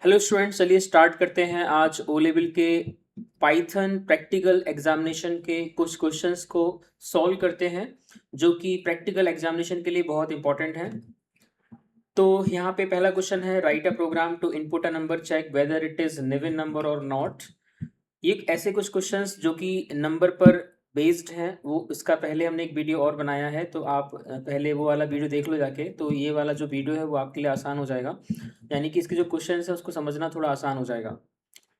Hello students, चलिए start करते हैं आज ओ लेवल के पाइथन प्रैक्टिकल एग्जामिनेशन के कुछ क्वेश्चंस को सॉल्व करते हैं जो कि प्रैक्टिकल एग्जामिनेशन के लिए बहुत इंपॉर्टेंट हैं। तो यहाँ पे पहला क्वेश्चन है, write a program to input a number, check whether it is Niven number और नॉट। ये ऐसे कुछ क्वेश्चंस जो कि नंबर पर बेस्ड हैं, वो इसका पहले हमने एक वीडियो और बनाया है, तो आप पहले वो वाला वीडियो देख लो जाके। तो ये वाला जो वीडियो है वो आपके लिए आसान हो जाएगा, यानी कि इसके जो क्वेश्चंस है उसको समझना थोड़ा आसान हो जाएगा।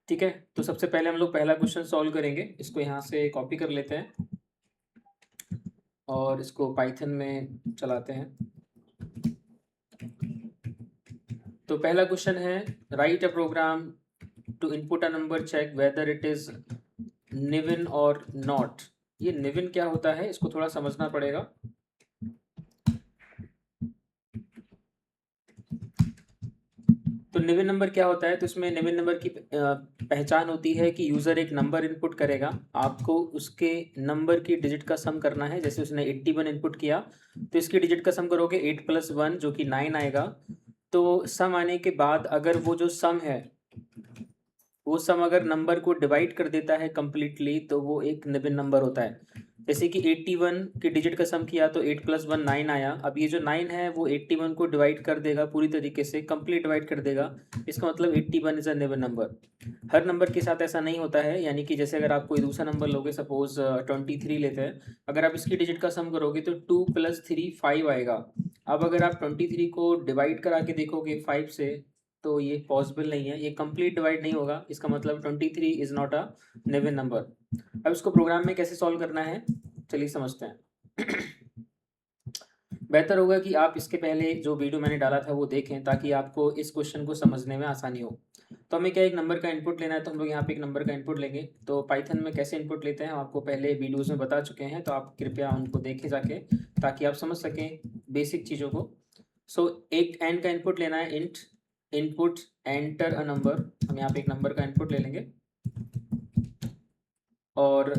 ठीक है, तो सबसे पहले हम लोग पहला क्वेश्चन सॉल्व करेंगे। इसको यहाँ से कॉपी कर लेते हैं और इसको पाइथन में चलाते हैं। तो पहला क्वेश्चन है, write a program to input a number, check whether it is Niven और नॉट। ये निवन क्या होता है, इसको थोड़ा समझना पड़ेगा। तो निवन नंबर क्या होता है, तो इसमें निवन नंबर की पहचान होती है कि यूज़र एक नंबर इनपुट करेगा, आपको उसके नंबर की डिजिट का सम करना है। जैसे उसने 81 इनपुट किया तो इसकी डिजिट का सम करोगे 8 + 1 जो कि 9 आएगा। तो सम आने के बाद अगर वो जो सम है वो सम अगर नंबर को डिवाइड कर देता है कंप्लीटली तो वो एक निवन नंबर होता है। जैसे कि 81 की डिजिट का सम किया तो 8 + 1 9 आया। अब ये जो 9 है वो 81 को डिवाइड कर देगा, पूरी तरीके से कंप्लीट डिवाइड कर देगा। इसका मतलब 81 इज अ निवन नंबर। हर नंबर के साथ ऐसा नहीं होता है, यानी कि जैसे अगर आप कोई दूसरा नंबर लोगे, सपोज 23 लेते हैं, अगर आप इसकी डिजिट का सम करोगे तो 2 + 3 5 आएगा। अब अगर आप 23 को डिवाइड करा के देखोगे 5 से तो ये पॉसिबल नहीं है, ये कंप्लीट डिवाइड नहीं होगा। इसका मतलब 23 is not a Newan number. अब इसको प्रोग्राम में कैसे सॉल्व करना है, चलिए समझते हैं। बेहतर होगा कि आप इसके पहले जो वीडियो मैंने डाला था वो देखें, ताकि आपको इस क्वेश्चन को समझने में आसानी हो। तो हमें क्या, एक नंबर का इनपुट लेना है, तो हम लोग यहाँ पे एक नंबर का इनपुट लेंगे। तो पाइथन में कैसे इनपुट लेते हैं हम आपको पहले वीडियोज़ में बता चुके हैं, तो आप कृपया उनको देखें जाके, ताकि आप समझ सकें बेसिक चीज़ों को। सो एक एन का इनपुट लेना है, int input enter a number. हम यहाँ पे एक नंबर का इनपुट ले लेंगे और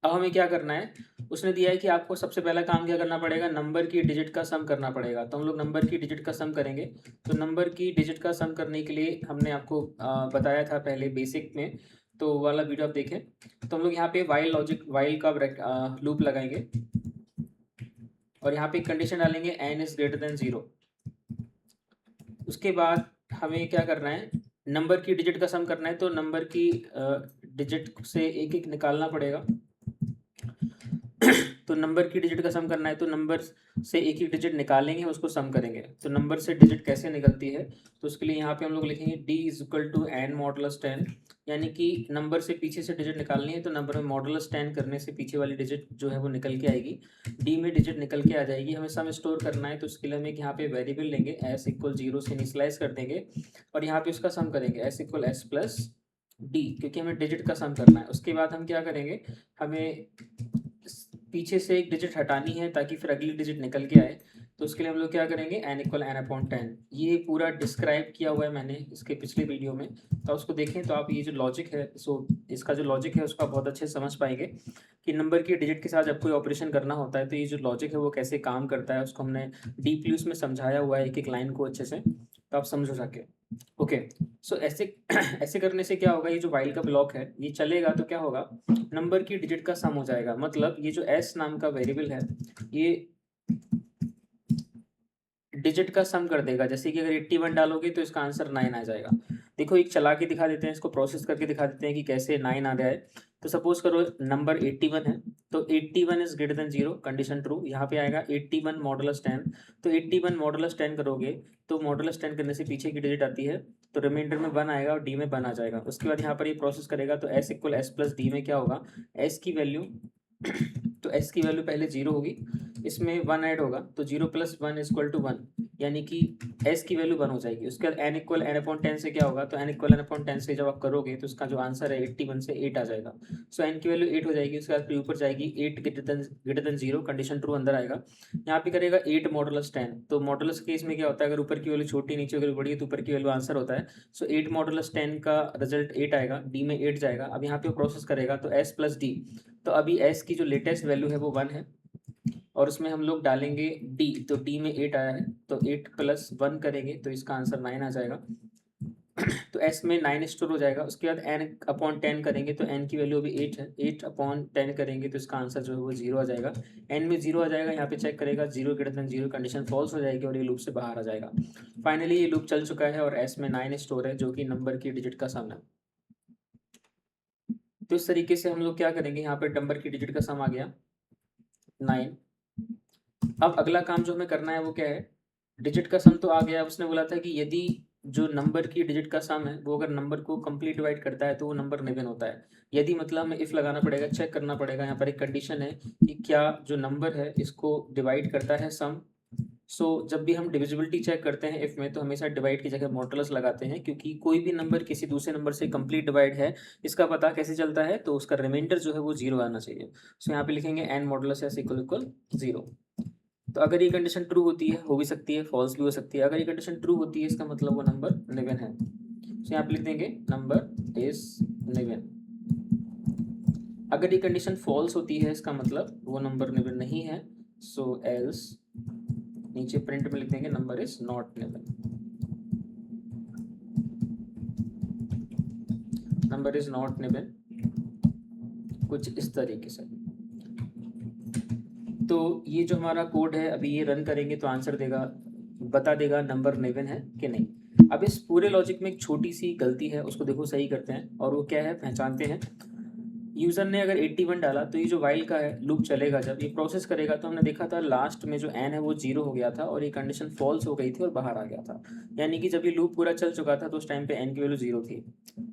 अब हमें क्या करना है, उसने दिया है कि आपको सबसे पहला काम क्या करना पड़ेगा, नंबर की डिजिट का सम करना पड़ेगा। तो हम लोग नंबर की डिजिट का सम करेंगे। तो नंबर की डिजिट का सम करने के लिए हमने आपको बताया था पहले बेसिक में, तो वो वाला वीडियो आप देखें। तो हम लोग यहाँ पे वाइल लॉजिक, वाइल का लूप लगाएंगे और यहाँ पे कंडीशन डालेंगे n इज ग्रेटर देन 0। उसके बाद हमें क्या करना है, नंबर की डिजिट का सम करना है। तो नंबर की डिजिट से एक एक निकालना पड़ेगा। तो नंबर की डिजिट का सम करना है तो नंबर से एक एक डिजिट निकालेंगे, उसको सम करेंगे। तो नंबर से डिजिट कैसे निकलती है, तो उसके लिए यहाँ पे हम लोग लिखेंगे d = n मॉडुलस 10। यानी कि नंबर से पीछे से डिजिट निकालनी है तो नंबर में मॉडुलस 10 करने से पीछे वाली डिजिट जो है वो निकल के आएगी, d में डिजिट निकल के आ जाएगी। हमें सम स्टोर करना है तो उसके लिए हमें यहाँ पे वेरिएबल लेंगे, s = 0 से इनिशियलाइज कर देंगे और यहाँ पे उसका सम करेंगे, s = s + d, क्योंकि हमें डिजिट का सम करना है। उसके बाद हम क्या करेंगे, हमें पीछे से एक डिजिट हटानी है ताकि फिर अगली डिजिट निकल के आए। तो उसके लिए हम लोग क्या करेंगे, n = n/10। ये पूरा डिस्क्राइब किया हुआ है मैंने इसके पिछले वीडियो में, तो उसको देखें तो आप ये जो लॉजिक है, सो इसका जो लॉजिक है उसको आप बहुत अच्छे से समझ पाएंगे कि नंबर की डिजिट के साथ जब कोई ऑपरेशन करना होता है तो ये जो लॉजिक है वो कैसे काम करता है, उसको हमने डीपली उसमें समझाया हुआ है एक एक लाइन को अच्छे से, तो आप समझो जाके। ओके, सो ऐसे ऐसे करने से क्या होगा, ये जो वाइल का ब्लॉक है ये चलेगा तो क्या होगा, नंबर की डिजिट का सम हो जाएगा। मतलब ये जो s नाम का वेरिएबल है ये डिजिट का सम कर देगा। जैसे कि अगर 81 डालोगे तो इसका आंसर 9 आ जाएगा। देखो एक चला के दिखा देते हैं, इसको प्रोसेस करके दिखा देते हैं कि कैसे 9 आ जाए। तो सपोज करो नंबर 81 है, तो 81 is greater than 0, condition true. यहाँ पे आएगा 81 मॉडुलस 10। तो 81 मॉडुलस 10 करोगे तो मॉडुलस 10 करने से पीछे की डिजिट आती है, तो रिमाइंडर में 1 आएगा और डी में 1 आ जाएगा। उसके बाद यहाँ पर ये प्रोसेस करेगा तो s = s + d में क्या होगा, s की वैल्यू तो s की वैल्यू पहले 0 होगी, इसमें 1 ऐड होगा तो 0 + 1 = 1, यानी कि s की वैल्यू 1 हो जाएगी। उसके बाद n = n/10 से क्या होगा, तो n = n/10 से जब आप करोगे तो उसका जो आंसर है 81 से 8 आ जाएगा। सो n की वैल्यू 8 हो जाएगी। उसके बाद फिर ऊपर जाएगी 8 ग्रेटर देन 0, कंडीशन ट्रू अंदर आएगा। यहाँ पे करेगा 8 मॉडुलस 10। तो मॉडुलस केस में क्या होता है, अगर ऊपर की वैल्यू छोटी नीचे वैल्यू बड़ी है तो ऊपर की वैल्यू आंसर होता है। सो 8 मॉडुलस 10 का रिजल्ट 8 आएगा, डी में 8 जाएगा। अब यहाँ पे प्रोसेस करेगा तो s + d, तो अभी s की जो लेटेस्ट वैल्यू है वो 1 है और उसमें हम लोग डालेंगे डी, तो डी में 8 आया है, तो 8 + 1 करेंगे तो इसका आंसर 9 आ जाएगा। तो एस में 9 स्टोर हो जाएगा। उसके बाद n/10 करेंगे तो n की वैल्यू अभी 8 है, 8/10 करेंगे तो इसका आंसर जो है वो 0 आ जाएगा। n में 0 आ जाएगा, यहाँ पे चेक करेगा 0 <0 कंडीशन फॉल्स हो जाएगी और ये लूप से बाहर आ जाएगा। फाइनली ये लूप चल चुका है और एस में 9 स्टोर है जो कि नंबर की डिजिट का सम है। तो इस तरीके से हम लोग क्या करेंगे, यहाँ पे नंबर की डिजिट का सम आ गया 9। अब अगला काम जो हमें करना है वो क्या है, डिजिट का सम तो आ गया। उसने बोला था कि यदि जो नंबर की डिजिट का सम है वो अगर नंबर को कंप्लीट डिवाइड करता है तो वो नंबर निवन होता है। यदि मतलब हमें इफ लगाना पड़ेगा, चेक करना पड़ेगा। यहाँ पर एक कंडीशन है कि क्या जो नंबर है इसको डिवाइड करता है सम। सो जब भी हम डिविजिबिलिटी चेक करते हैं इफ में, तो हमेशा डिवाइड की जगह मॉडुलस लगाते हैं, क्योंकि कोई भी नंबर किसी दूसरे नंबर से कंप्लीट डिवाइड है इसका पता कैसे चलता है, तो उसका रिमाइंडर जो है वो 0 आना चाहिए। सो यहाँ पे लिखेंगे n मॉडुलस एस इक्वल 0। तो अगर ये कंडीशन ट्रू होती है, हो भी सकती है, फॉल्स भी हो सकती है। अगर ये कंडीशन ट्रू होती है इसका मतलब वो नंबर निवन है। तो यहाँ पे लिख देंगे नंबर इज निवन। अगर ये कंडीशन फॉल्स होती है इसका मतलब वो नंबर निवन नहीं है। सो एल्स नीचे प्रिंट में लिख देंगे number is not Niven. Number is not Niven, कुछ इस तरीके से। तो ये जो हमारा कोड है अभी ये रन करेंगे तो आंसर देगा, बता देगा नंबर निवन है कि नहीं। अब इस पूरे लॉजिक में एक छोटी सी गलती है, उसको देखो सही करते हैं। और वो क्या है, पहचानते हैं। यूज़र ने अगर 81 डाला तो ये जो वाइल का है लूप चलेगा, जब ये प्रोसेस करेगा तो हमने देखा था लास्ट में जो n है वो 0 हो गया था और ये कंडीशन फॉल्स हो गई थी और बाहर आ गया था। यानी कि जब ये लूप पूरा चल चुका था तो उस टाइम पे n की वैल्यू 0 थी।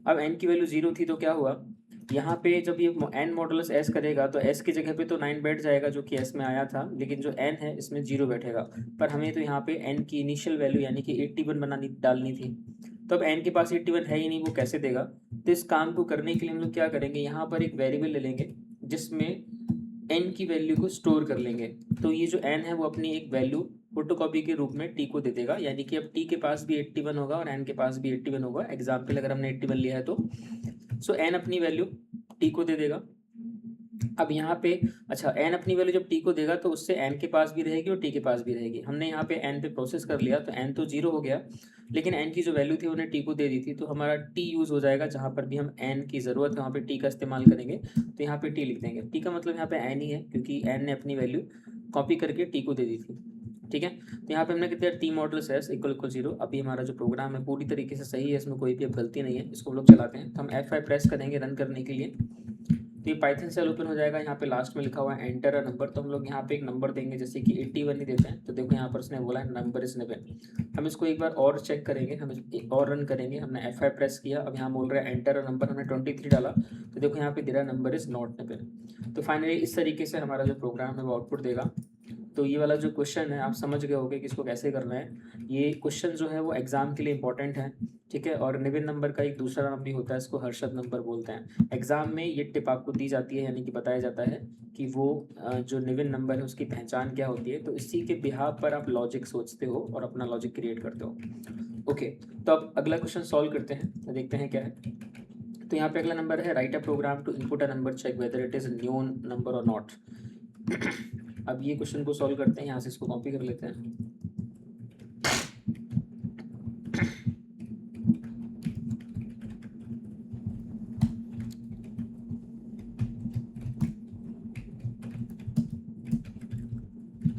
अब n की वैल्यू 0 थी तो क्या हुआ, यहाँ पे जब ये n मॉडुलस s करेगा तो s की जगह पे तो 9 बैठ जाएगा जो कि s में आया था, लेकिन जो n है इसमें 0 बैठेगा। पर हमें तो यहाँ पे n की इनिशियल वैल्यू यानी कि 81 डालनी थी। तो अब n के पास 81 है ही नहीं, वो कैसे देगा। तो इस काम को करने के लिए हम लोग क्या करेंगे, यहाँ पर एक वेरिएबल ले लेंगे जिसमें n की वैल्यू को स्टोर कर लेंगे। तो ये जो n है वो अपनी एक वैल्यू फोटोकॉपी के रूप में t को दे देगा, यानी कि अब t के पास भी 81 होगा और n के पास भी 81 होगा। एग्जाम्पल अगर हमने 81 लिया है तो सो n अपनी वैल्यू t को दे देगा। अब यहाँ पे अच्छा, n अपनी वैल्यू जब t को देगा तो उससे n के पास भी रहेगी और t के पास भी रहेगी। हमने यहाँ पे n पे प्रोसेस कर लिया तो n तो 0 हो गया, लेकिन n की जो वैल्यू थी उन्हें t को दे दी थी, तो हमारा t यूज़ हो जाएगा। जहाँ पर भी हम n की ज़रूरत है वहाँ पे t का इस्तेमाल करेंगे। तो यहाँ पे t लिख देंगे। t का मतलब यहाँ पे n ही है, क्योंकि n ने अपनी वैल्यू कॉपी करके t को दे दी थी। ठीक है, तो यहाँ पे हमने किया t मॉडुलस s इक्वल 0। अभी हमारा जो प्रोग्राम है पूरी तरीके से सही है, इसमें कोई भी अब गलती नहीं है। इसको हम लोग चलाते हैं तो हम F5 प्रेस करेंगे रन करने के लिए, तो ये पाइथन सेल ओपन हो जाएगा। यहाँ पे लास्ट में लिखा हुआ है एंटर अ नंबर, तो हम लोग यहाँ पे एक नंबर देंगे, जैसे कि 81 ही देते हैं। तो देखो यहाँ पर उसने बोला है नंबर इज निवन। हम इसको एक बार और चेक करेंगे, हम और रन करेंगे। हमने F5 प्रेस किया, अब यहाँ बोल रहा है एंटर अ नंबर, हमने 23 डाला तो देखो यहाँ पे दे रहा है नंबर इज नॉट निवन। तो फाइनली इस तरीके से हमारा जो प्रोग्राम है वो आउटपुट देगा। तो ये वाला जो क्वेश्चन है आप समझ गए होंगे कि इसको कैसे करना है। ये क्वेश्चन जो है वो एग्जाम के लिए इंपॉर्टेंट है, ठीक है। और निवन नंबर का एक दूसरा नाम भी होता है, इसको हर्षद नंबर बोलते हैं। एग्जाम में ये टिप आपको दी जाती है, यानी कि बताया जाता है कि वो जो निवन नंबर है उसकी पहचान क्या होती है। तो इसी के बिहाफ पर आप लॉजिक सोचते हो और अपना लॉजिक क्रिएट करते हो। ओके, तो अब अगला क्वेश्चन सॉल्व करते हैं, देखते हैं क्या है। तो यहाँ पे अगला नंबर है write a program to input a number, check whether it is neon number और नॉट। अब ये क्वेश्चन को सॉल्व करते हैं, यहाँ से इसको कॉपी कर लेते हैं।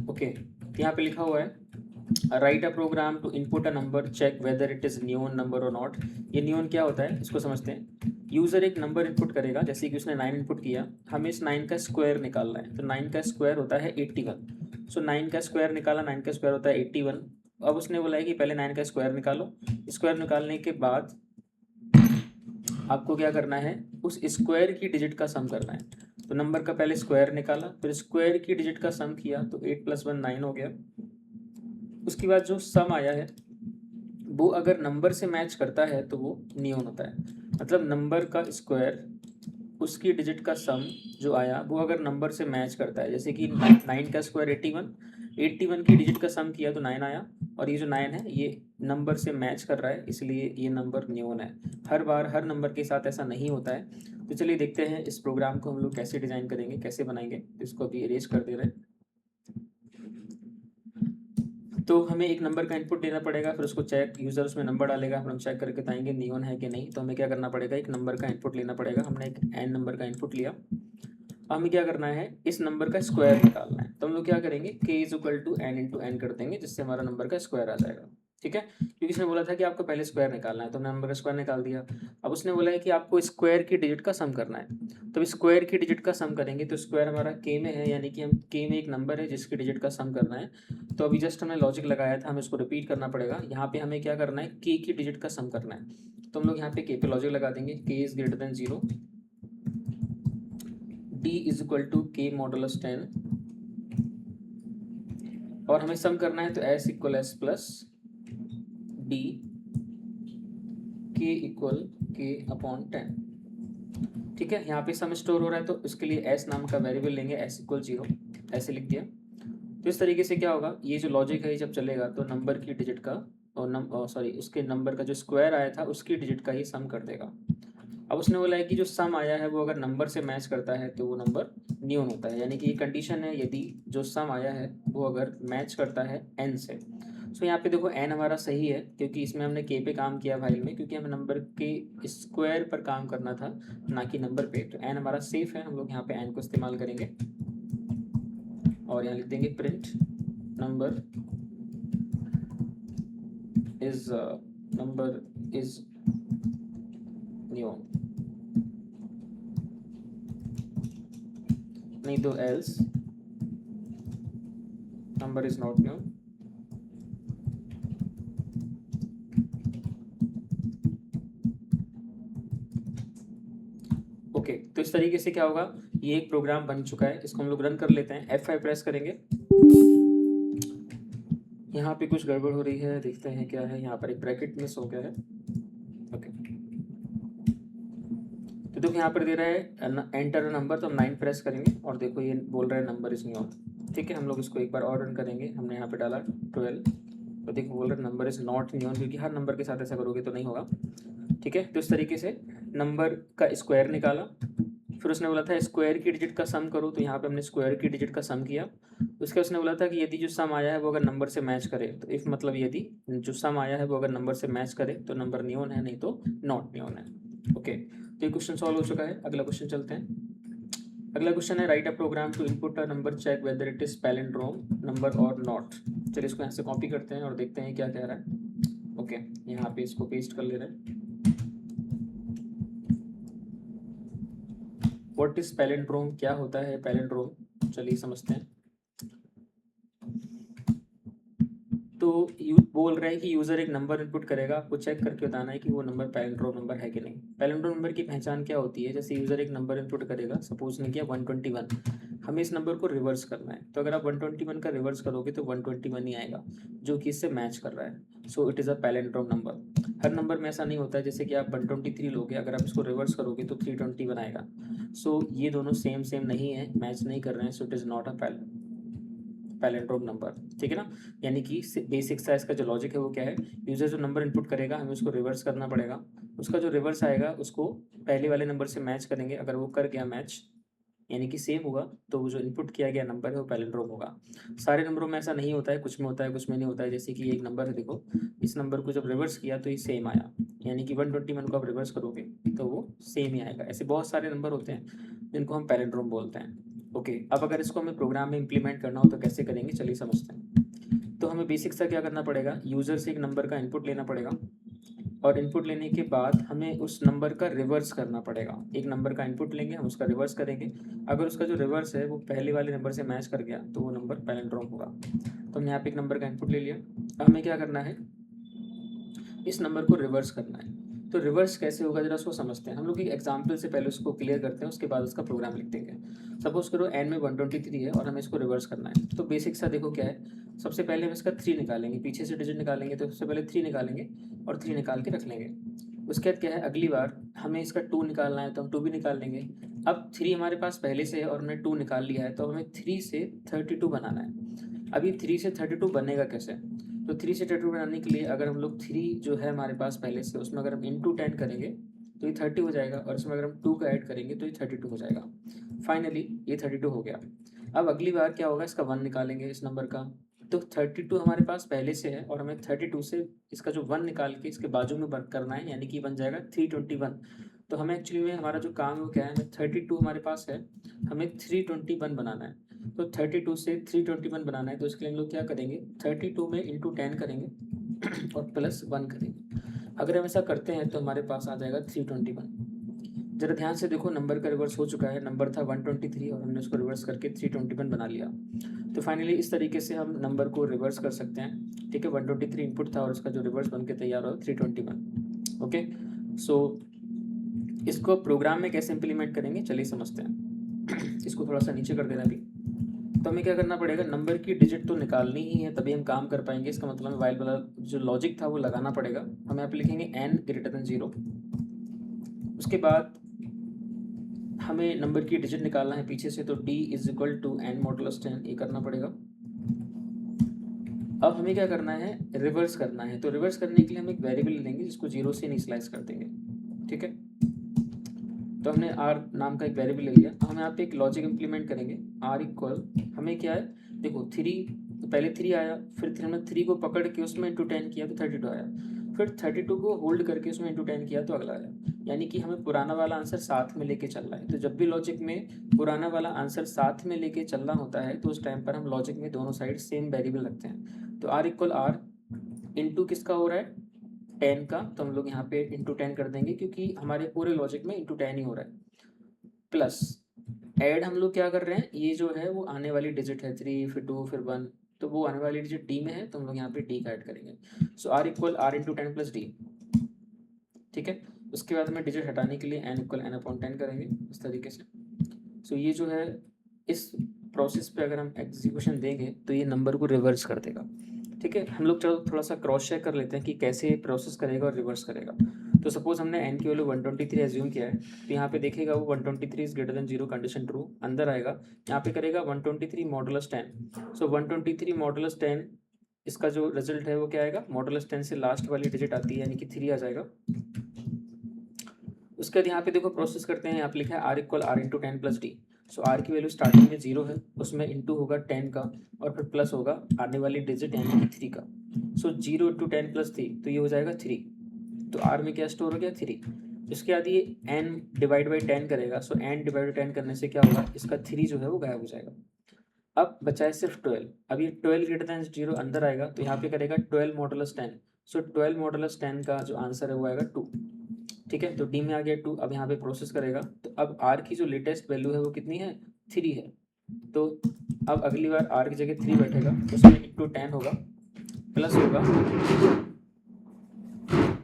ओके, तो यहाँ पे लिखा हुआ है write a program to input a number, check whether it is neon number और नॉट। ये न्योन क्या होता है इसको समझते हैं। यूजर एक नंबर इनपुट करेगा, जैसे कि उसने 9 इनपुट किया, हमें इस 9 का स्क्वायर निकालना है। तो 9 का स्क्वायर होता है 81। सो 9 का स्क्वायर निकाला, 9 का स्क्वायर होता है 81। अब उसने बोला है कि पहले 9 का स्क्वायर निकालो। स्क्वायर निकालने के बाद आपको क्या करना है, उस स्क्वायर की डिजिट का सम करना है। तो नंबर का पहले स्क्वायर निकाला, फिर स्क्वायर की डिजिट का सम किया, तो 8 + 1 9 हो गया। उसके बाद जो सम आया है वो अगर नंबर से मैच करता है तो वो नियन होता है। मतलब नंबर का स्क्वायर उसकी डिजिट का सम जो आया वो अगर नंबर से मैच करता है, जैसे कि 9 का स्क्वायर 81 की डिजिट का सम किया तो 9 आया, और ये जो 9 है ये नंबर से मैच कर रहा है, इसलिए ये नंबर न्यून है। हर बार हर नंबर के साथ ऐसा नहीं होता है। तो चलिए देखते हैं इस प्रोग्राम को हम लोग कैसे डिज़ाइन करेंगे, कैसे बनाएंगे। तो इसको अभी इरेज कर दे रहे हैं। तो हमें एक नंबर का इनपुट देना पड़ेगा, फिर उसको चेक यूज़र उसमें नंबर डालेगा, फिर हम चेक करके बताएंगे नियॉन है कि नहीं। तो हमें क्या करना पड़ेगा, एक नंबर का इनपुट लेना पड़ेगा। हमने एक एन नंबर का इनपुट लिया, हमें क्या करना है, इस नंबर का स्क्वायर निकालना है। तो हम लोग क्या करेंगे, k is equal to n into n कर देंगे, जिससे हमारा नंबर का स्क्वायर आ जाएगा। ठीक है, क्योंकि इसने बोला था कि आपको पहले स्क्वायर निकालना है, तो हमने नंबर का स्क्वायर निकाल दिया। अब उसने बोला है कि आपको स्क्वायर की डिजिट का सम करना है, तो स्क्वायर की डिजिट का सम करेंगे तो स्क्वायर हमारा k में है, यानी कि हम k में एक नंबर है जिसकी डिजिट का सम करना है। तो अभी जस्ट हमने लॉजिक लगाया था, हमें इसको रिपीट करना पड़ेगा। यहाँ पे हमें क्या करना है, k की डिजिट का सम करना है। तो हम लोग यहाँ पे k पे लॉजिक लगा देंगे, k is greater than 0, d is equal to k modulus 10, और हमें सम करना है तो s equal s plus d, k equal k upon 10। ठीक है, यहाँ पे सम स्टोर हो रहा है तो इसके लिए s नाम का वेरिएबल लेंगे, s इक्वल 0, ऐसे लिख दिया। तो इस तरीके से क्या होगा, ये जो लॉजिक है जब चलेगा तो नंबर की डिजिट का और उसके नंबर का जो स्क्वायर आया था उसकी डिजिट का ही सम कर देगा। अब उसने बोला है कि जो सम आया है वो अगर नंबर से मैच करता है तो वो नंबर न्यून होता है, यानी कि ये कंडीशन है, यदि जो सम आया है वो अगर मैच करता है n से। सो यहाँ पे देखो n हमारा सही है, क्योंकि इसमें हमने k पे काम किया फाइल में, क्योंकि हमें नंबर के स्क्वायर पर काम करना था ना कि नंबर पे। तो n हमारा सेफ है, हम लोग यहाँ पे n को इस्तेमाल करेंगे और यहाँ लिख देंगे प्रिंट नंबर इज न्यून, नहीं तो एल्स नंबर इज नॉट न्यून। ओके, तो इस तरीके से क्या होगा, ये एक प्रोग्राम बन चुका है, इसको हम लोग रन कर लेते हैं। F5 प्रेस करेंगे, यहाँ पे कुछ गड़बड़ हो रही है, देखते हैं क्या है। यहाँ पर एक ब्रैकेट मिस हो गया है। ओके, तो देखो यहाँ पर दे रहा है एंटर नंबर, तो हम 9 प्रेस करेंगे और देखो ये बोल रहा है नंबर इज न्यून। ठीक है, हम लोग इसको एक बार और रन करेंगे। हमने यहाँ पे डाला 12, तो देखो बोल रहा है नंबर इज नॉट न्यून, क्योंकि हर नंबर के साथ ऐसा करोगे तो नहीं होगा। ठीक है, तो इस तरीके से नंबर का स्क्वायर निकाला, फिर उसने बोला था स्क्वायर की डिजिट का सम करो, तो यहाँ पे हमने स्क्वायर की डिजिट का सम किया। उसके उसने बोला था कि यदि जो सम आया है वो अगर नंबर से मैच करे, तो इफ मतलब यदि जो सम आया है वो अगर नंबर से मैच करे तो नंबर न्यून है, नहीं तो नॉट न्यून है। ओके, तो ये क्वेश्चन सॉल्व हो चुका है। अगला क्वेश्चन चलते हैं। अगला क्वेश्चन है write a program to input a number, check whether it is palindrome number और नॉट। चलिए इसको यहाँ से कॉपी करते हैं और देखते हैं क्या कह रहा है। ओके, यहाँ पे इसको पेस्ट कर ले रहे हैं। व्हाट इज पैलिंड्रोम, क्या होता है पैलिंड्रोम, चलिए समझते हैं। तो बोल रहे हैं कि यूजर एक नंबर इनपुट करेगा, आपको चेक करके बताना है कि वो नंबर पैलिंड्रोम नंबर है कि नहीं। पैलिंड्रोम नंबर की पहचान क्या होती है, जैसे यूजर एक नंबर इनपुट करेगा, सपोज ने किया 121, हमें इस नंबर को रिवर्स करना है। तो अगर आप 121 का रिवर्स करोगे तो 121 ही आएगा जो कि इससे मैच कर रहा है। So it is a palindrome number. हर नंबर में ऐसा नहीं होता है, जैसे कि आप 123 लोगे, अगर आप इसको रिवर्स करोगे तो 321 आएगा। सो ये दोनों सेम नहीं है, मैच नहीं कर रहे हैं, so it is not a palindrome number. ठीक है ना, यानी कि बेसिक सा इसका जो लॉजिक है वो क्या है, यूजर जो नंबर इनपुट करेगा हमें उसको रिवर्स करना पड़ेगा, उसका जो रिवर्स आएगा उसको पहले वाले नंबर से मैच करेंगे। अगर वो कर गया मैच, यानी कि सेम होगा, तो वो जो इनपुट किया गया नंबर है वो पैलिंड्रोम होगा। सारे नंबरों में ऐसा नहीं होता है, कुछ में होता है कुछ में नहीं होता है। जैसे कि एक नंबर है, देखो इस नंबर को जब रिवर्स किया तो ये सेम आया, यानी कि 121 को आप रिवर्स करोगे तो वो सेम ही आएगा। ऐसे बहुत सारे नंबर होते हैं जिनको हम पैलिंड्रोम बोलते हैं। ओके, अब अगर इसको हमें प्रोग्राम में इम्प्लीमेंट करना हो तो कैसे करेंगे, चलिए समझते हैं। तो हमें बेसिक सा क्या करना पड़ेगा, यूज़र से एक नंबर का इनपुट लेना पड़ेगा, और इनपुट लेने के बाद हमें उस नंबर का रिवर्स करना पड़ेगा। एक नंबर का इनपुट लेंगे, हम उसका रिवर्स करेंगे। अगर उसका जो रिवर्स है वो पहले वाले नंबर से मैच कर गया तो वो नंबर पैलिंड्रोम होगा। तो हमने यहाँ पे एक नंबर का इनपुट ले लिया, अब हमें क्या करना है, इस नंबर को रिवर्स करना है। तो रिवर्स कैसे होगा जरा उसको समझते हैं। हम लोग एक एग्जाम्पल से पहले उसको क्लियर करते हैं, उसके बाद उसका प्रोग्राम लिख देंगे। सपोज करो n में 123 है और हमें इसको रिवर्स करना है। तो बेसिक सा देखो क्या है, सबसे पहले हम इसका 3 निकालेंगे, पीछे से डिजिट निकालेंगे, तो सबसे पहले 3 निकालेंगे और 3 निकाल के रख लेंगे। उसके बाद क्या है, अगली बार हमें इसका 2 निकालना है तो हम 2 भी निकाल लेंगे। अब 3 हमारे पास पहले से है और हमने 2 निकाल लिया है, तो हमें 3 से 32 बनाना है। अब ये 3 से 32 बनेगा कैसे, तो 3 से 32 बनाने के लिए अगर हम लोग 3 जो है हमारे पास पहले से, उसमें अगर हम इंटू 10 करेंगे तो ये 30 हो जाएगा, और इसमें अगर हम 2 का ऐड करेंगे तो ये 32 हो जाएगा। फाइनली ये 32 हो गया। अब अगली बार क्या होगा, इसका 1 निकालेंगे इस नंबर का, तो 32 हमारे पास पहले से है और हमें 32 से इसका जो 1 निकाल के इसके बाजू में वर्क करना है, यानी कि बन जाएगा 321। तो हमें एक्चुअली में हमारा जो काम है वो क्या है, हमें 32 हमारे पास है, हमें 321 बनाना है। तो 32 से 321 बनाना है, तो इसके लिए हम लोग क्या करेंगे, 32 में इंटू 10 करेंगे और प्लस 1 करेंगे। अगर हम ऐसा करते हैं तो हमारे पास आ जाएगा 321। जरा ध्यान से देखो, नंबर का रिवर्स हो चुका है, नंबर था 123 और हमने उसको रिवर्स करके 321 बना लिया। तो फाइनली इस तरीके से हम नंबर को रिवर्स कर सकते हैं। ठीक है, 123 इनपुट था और उसका जो रिवर्स बन के तैयार हो 321। ओके, सो इसको प्रोग्राम में कैसे इम्प्लीमेंट करेंगे चलिए समझते हैं। इसको थोड़ा सा नीचे कर देना अभी। तो हमें क्या करना पड़ेगा, नंबर की डिजिट तो निकालनी ही है, तभी हम काम कर पाएंगे। इसका मतलब है वाइल वाला जो लॉजिक था वो लगाना पड़ेगा। हम यहाँ पे लिखेंगे n ग्रेटर देन 0। उसके बाद हमें नंबर की डिजिट निकालना है पीछे से, तो d is equal to n modulus 10, ये करना पड़ेगा। अब हमें क्या करना है, रिवर्स करना है। तो रिवर्स करने के लिए हम एक वेरिएबल लेंगे जिसको 0 से इनिशियलाइज कर देंगे। ठीक है, तो हमने r नाम का एक वेरिएबल ले लिया। हम यहाँ पे एक लॉजिक इंप्लीमेंट करेंगे, r इक्वल, हमें क्या है देखो 3, तो पहले 3 आया, फिर हमने 3 को पकड़ के उसमें इंटू 10 किया तो 32 आया, फिर 32 को होल्ड करके उसमें इंटू 10 किया तो अगला आया। यानी कि हमें पुराना वाला आंसर साथ में लेके चलना है। तो जब भी लॉजिक में पुराना वाला आंसर साथ में लेके चलना होता है तो उस टाइम पर हम लॉजिक में दोनों साइड सेम वेरिएबल रखते हैं। तो r इक्वल आर इंटू किसका हो रहा है, 10 का, तो हम लोग यहाँ पे इंटू 10 कर देंगे क्योंकि हमारे पूरे लॉजिक में इंटू 10 ही हो रहा है। प्लस ऐड हम लोग क्या कर रहे हैं, ये जो है वो आने वाली डिजिट है 3, फिर 2, फिर 1, तो वो आने वाली डिजिट डी में है, तो हम लोग यहाँ पे डी का ऐड करेंगे। So R equal are into 10 plus D. ठीक है, उसके बाद में डिजिट हटाने के लिए एन इक्वल एन अपॉन 10 करेंगे इस तरीके से। सो ये जो है इस प्रोसेस पे अगर हम एग्जीक्यूशन देंगे तो ये नंबर को रिवर्स कर देगा। ठीक है, हम लोग चलो थोड़ा सा क्रॉस चेक कर लेते हैं कि कैसे प्रोसेस करेगा और रिवर्स करेगा। तो सपोज हमने n की वैल्यू 123 एज्यूम किया है, तो यहाँ पे देखेगा वो 123 is greater than 0 condition true, अंदर आएगा, यहाँ पे करेगा 123 मॉडुलस 10। सो 123 मॉडुलस 10, इसका जो रिजल्ट है वो क्या आएगा, मॉडुलस 10 से लास्ट वाली डिजिट आती है यानी कि 3 आ जाएगा। उसके बाद यहाँ पे देखो प्रोसेस करते हैं, यहाँ पे लिखा है r equal are into 10 plus d. So r की वैल्यू स्टार्टिंग में 0 है, उसमें इंटू होगा 10 का और फिर प्लस होगा आने वाली डिजिट यानी कि 3 का। सो 0 इंटू 10 प्लस 3, तो ये हो जाएगा 3। तो आर में क्या स्टोर हो गया, 3। उसके बाद ये n डिवाइड बाई 10 करेगा। सो n डिवाइड बाई 10 करने से क्या होगा, इसका 3 जो है वो गायब हो जाएगा। अब बचा है सिर्फ 12। अब ये 12 ग्रेटर देन 0 अंदर आएगा, तो यहाँ पे करेगा 12 मॉडुलस 10। सो 12 मॉडुलस 10 का जो आंसर है वो आएगा 2। ठीक है, तो डी में आ गया 2। अब यहाँ पे प्रोसेस करेगा, तो अब आर की जो लेटेस्ट वैल्यू है वो कितनी है, 3 है। तो अब अगली बार आर की जगह 3 बैठेगा, उसमें इंटू 10 होगा, प्लस होगा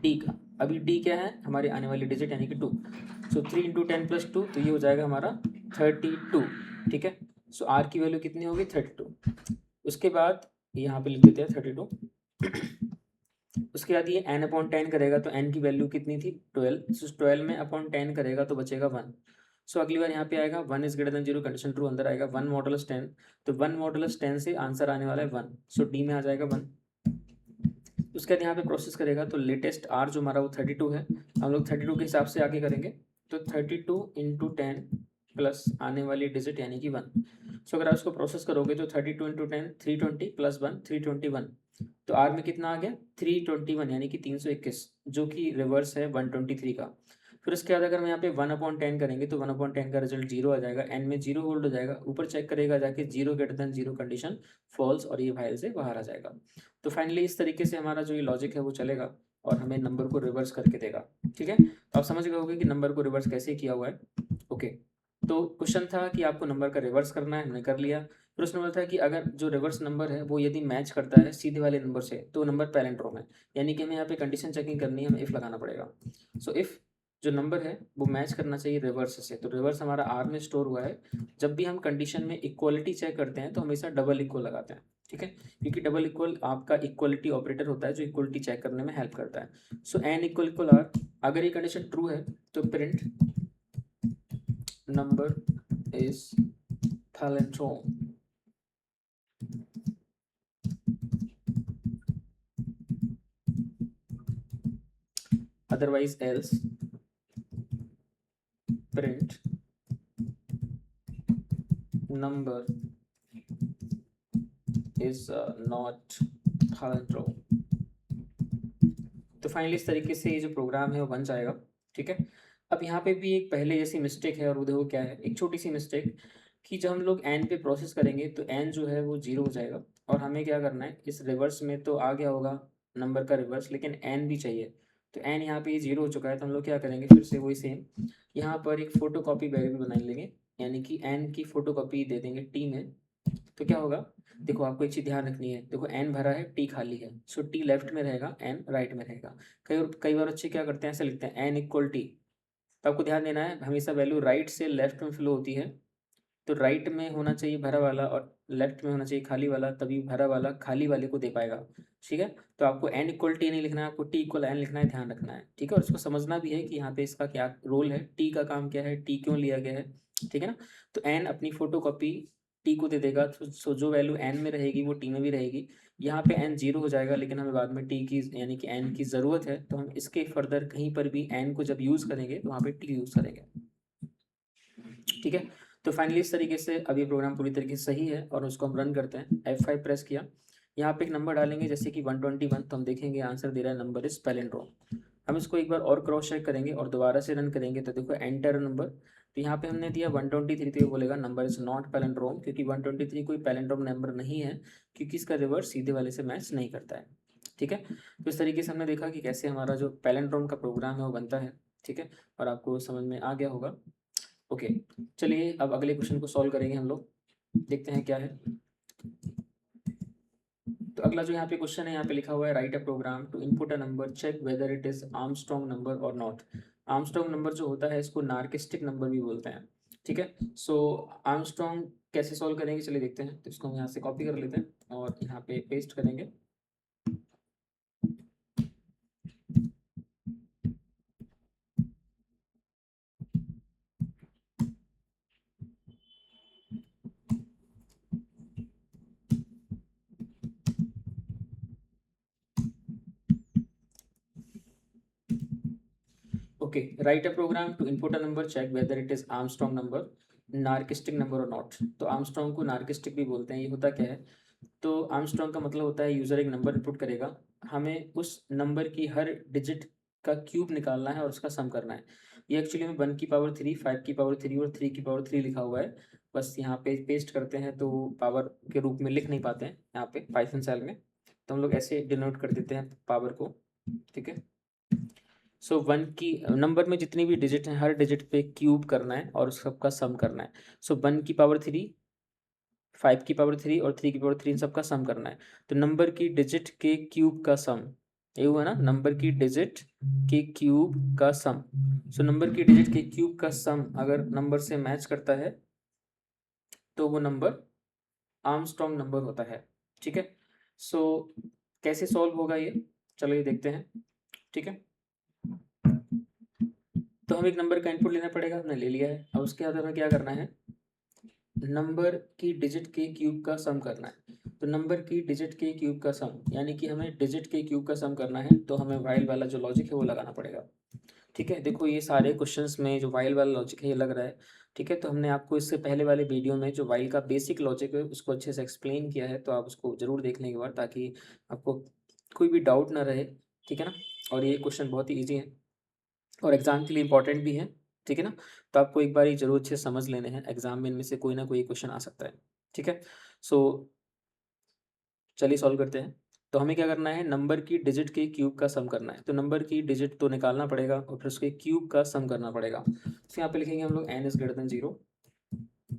डी का। अभी डी क्या है, हमारी आने वाली डिजिट यानी कि 2। सो 3 इंटू 10 प्लस 2, तो ये हो जाएगा हमारा 32। ठीक है, सो आर की वैल्यू कितनी होगी, 32। उसके बाद यहाँ पे लिख देते हैं 32। उसके बाद ये n अपॉन 10 करेगा, तो n की वैल्यू कितनी थी, 12। सो 12 में अपॉन 10 करेगा तो बचेगा 1। सो अगली बार यहाँ पे आएगा 1 is greater than 0 condition true, अंदर आएगा 1 मॉडुलस 10। तो 1 मॉडुलस 10 से आंसर आने वाला है 1। सो डी में आ जाएगा 1। उसके बाद यहाँ पे प्रोसेस करेगा, तो लेटेस्ट आर जो हमारा वो 32 है, हम लोग 32 के हिसाब से आगे करेंगे। तो 32 इंटू 10 प्लस आने वाली डिजिट यानी कि 1। सो अगर आप इसको प्रोसेस करोगे तो 32 इंटू 10 320 प्लस 1 321। तो आर में कितना आ गया, 321 यानी कि 321, जो कि रिवर्स है 123 का। फिर उसके बाद अगर हम यहाँ पे 1 अपॉन 10 करेंगे तो 1 अपॉन 10 का रिजल्ट 0 आ जाएगा, एन में 0 होल्ड हो जाएगा, ऊपर चेक करेगा जाके 0 ग्रेटर देन 0 कंडीशन फॉल्स, और ये वाइल से बाहर आ जाएगा। तो फाइनली इस तरीके से हमारा जो ये लॉजिक है वो चलेगा और हमें नंबर को रिवर्स करके देगा। ठीक है, तो आप समझ गए होंगे कि नंबर को रिवर्स कैसे किया हुआ है। ओके, तो क्वेश्चन था कि आपको नंबर का रिवर्स करना है, हमने कर लिया। फिर उसने बोला था कि अगर जो रिवर्स नंबर है वो यदि मैच करता है सीधे वाले नंबर से तो नंबर पैरेंट्रोम है, यानी कि हमें यहाँ पे कंडीशन चेकिंग करनी है, हमें इफ लगाना पड़ेगा। सो इफ जो नंबर है वो मैच करना चाहिए रिवर्स से, तो रिवर्स हमारा आर में स्टोर हुआ है। जब भी हम कंडीशन में इक्वलिटी चेक करते हैं तो हमेशा डबल इक्वल लगाते हैं। ठीक है, क्योंकि डबल इक्वल आपका इक्वलिटी ऑपरेटर होता है जो इक्वलिटी चेक करने में हेल्प करता है। So N equal equal R, अगर ये कंडीशन ट्रू है तो print number is palindrome, otherwise else print number is not palindrome। तो फाइनली इस तरीके से ये जो प्रोग्राम है वो बन जाएगा। ठीक है, अब यहाँ पे भी एक पहले जैसी मिस्टेक है, और वो देखो क्या है, एक छोटी सी मिस्टेक कि जब हम लोग एन पे प्रोसेस करेंगे तो एन जो है वो 0 हो जाएगा, और हमें क्या करना है, इस रिवर्स में तो आ गया होगा नंबर का रिवर्स, लेकिन एन भी चाहिए। तो एन यहाँ पे 0 हो चुका है, तो हम लोग क्या करेंगे, फिर से वही सेम यहाँ पर एक फोटो कॉपी वेरिएबल बना लेंगे, यानी कि एन की फोटो कॉपी दे देंगे टी में। तो क्या होगा, देखो आपको एक चीज़ ध्यान रखनी है, देखो एन भरा है, टी खाली है, सो टी लेफ्ट में रहेगा, एन राइट में रहेगा। कई कई बार बच्चे क्या करते हैं, ऐसे लिखते हैं एन इक्वल टी। तो आपको ध्यान देना है, हमेशा वैल्यू राइट से लेफ्ट में फ्लो होती है, तो राइट में होना चाहिए भरा वाला और लेफ्ट में होना चाहिए खाली वाला, तभी भरा वाला खाली वाले को दे पाएगा। ठीक है, तो आपको एन इक्वल टी नहीं लिखना है, आपको टी इक्वल एन लिखना है, ध्यान रखना है। ठीक है, और इसको समझना भी है कि यहाँ पे इसका क्या रोल है, टी का काम क्या है, टी क्यों लिया गया है। ठीक है ना, तो एन अपनी फोटो कॉपी टी को दे देगा, तो जो वैल्यू एन में रहेगी वो टी में भी रहेगी। यहाँ पे एन 0 हो जाएगा, लेकिन हमें बाद में टी की यानी कि एन की ज़रूरत है, तो हम इसके फर्दर कहीं पर भी एन को जब यूज़ करेंगे तो वहाँ पे टी यूज़ करेंगे। ठीक है, तो फाइनली इस तरीके से अब ये प्रोग्राम पूरी तरीके से सही है, और उसको हम रन करते हैं। F5 प्रेस किया, यहाँ पे एक नंबर डालेंगे जैसे कि 121, तो हम देखेंगे आंसर दे रहा है नंबर इज पैलिंड्रोम। हम इसको एक बार और क्रॉस चेक करेंगे और दोबारा से रन करेंगे, तो देखो एंटर नंबर, तो यहाँ पे हमने दिया 123, तो ये बोलेगा नंबर इज नॉट पैलिंड्रोम, क्योंकि 123 कोई पैलिंड्रोम नंबर नहीं है, क्योंकि इसका रिवर्स सीधे वाले से मैच नहीं करता है। ठीक है, तो इस तरीके से हमने देखा कि कैसे हमारा जो पैलिंड्रोम का प्रोग्राम है वो बनता है। ठीक है, और आपको समझ में आ गया होगा। ओके, चलिए अब अगले क्वेश्चन को सॉल्व करेंगे हम लोग, देखते हैं क्या है। तो अगला जो यहाँ पे क्वेश्चन है, यहाँ पे लिखा हुआ है write a program to input a number, check whether it is Armstrong number और नॉट। आर्मस्ट्रॉन्ग नंबर जो होता है इसको नार्किस्टिक नंबर भी बोलते हैं। ठीक है, सो आर्मस्ट्रॉन्ग कैसे सॉल्व करेंगे, चलिए देखते हैं। तो इसको हम यहाँ से कॉपी कर लेते हैं और यहाँ पे पेस्ट करेंगे। Okay, write a program to input a number, check whether it is Armstrong number, narcissistic number और नॉट। तो आर्मस्ट्रॉन्ग को नार्किस्टिक भी बोलते हैं। ये होता क्या है, तो आर्मस्ट्रॉन्ग का मतलब होता है यूज़र एक नंबर इनपुट करेगा, हमें उस नंबर की हर डिजिट का क्यूब निकालना है और उसका सम करना है। ये एक्चुअली में 1 की पावर 3, 5 की पावर 3 और 3 की पावर 3 लिखा हुआ है, बस यहाँ पे पेस्ट करते हैं तो पावर के रूप में लिख नहीं पाते हैं यहाँ पे पाइथन सेल में, तो हम लोग ऐसे डिनोट कर देते हैं पावर को। ठीक है, सो 1 की नंबर में जितनी भी डिजिट हैं हर डिजिट पे क्यूब करना है और उस सबका सम करना है। सो 1 की पावर 3, 5 की पावर 3 और 3 की पावर 3 सबका सम करना है। तो नंबर की डिजिट के क्यूब का सम, ये हुआ ना, नंबर की डिजिट के क्यूब का सम। सो नंबर की डिजिट के क्यूब का सम अगर नंबर से मैच करता है तो वो नंबर आर्मस्ट्रॉन्ग नंबर होता है। ठीक है, सो कैसे सॉल्व होगा ये, चलिए देखते हैं। ठीक है, तो हमें एक नंबर का इनपुट लेना पड़ेगा, हमने ले लिया है। अब उसके बाद हमें क्या करना है, नंबर की डिजिट के क्यूब का सम करना है। तो नंबर की डिजिट के क्यूब का सम, यानी कि हमें डिजिट के क्यूब का सम करना है, तो हमें वाइल वाला जो लॉजिक है वो लगाना पड़ेगा। ठीक है, देखो ये सारे क्वेश्चंस में जो वाइल वाला लॉजिक है ये लग रहा है। ठीक है, तो हमने आपको इससे पहले वाले वीडियो में जो वाइल का बेसिक लॉजिक है उसको अच्छे से एक्सप्लेन किया है, तो आप उसको ज़रूर देख लें एक बार, ताकि आपको कोई भी डाउट ना रहे। ठीक है ना, और ये क्वेश्चन बहुत ही ईजी है और एग्ज़ाम के लिए इंपॉर्टेंट भी है। ठीक है ना, तो आपको एक बार ये जरूर अच्छे से समझ लेने हैं, एग्जाम में इनमें से कोई ना कोई क्वेश्चन आ सकता है। ठीक है, सो चलिए सॉल्व करते हैं। तो हमें क्या करना है, नंबर की डिजिट के क्यूब का सम करना है। तो नंबर की डिजिट तो निकालना पड़ेगा और फिर उसके क्यूब का सम करना पड़ेगा। तो यहाँ पे लिखेंगे हम लोग n > 0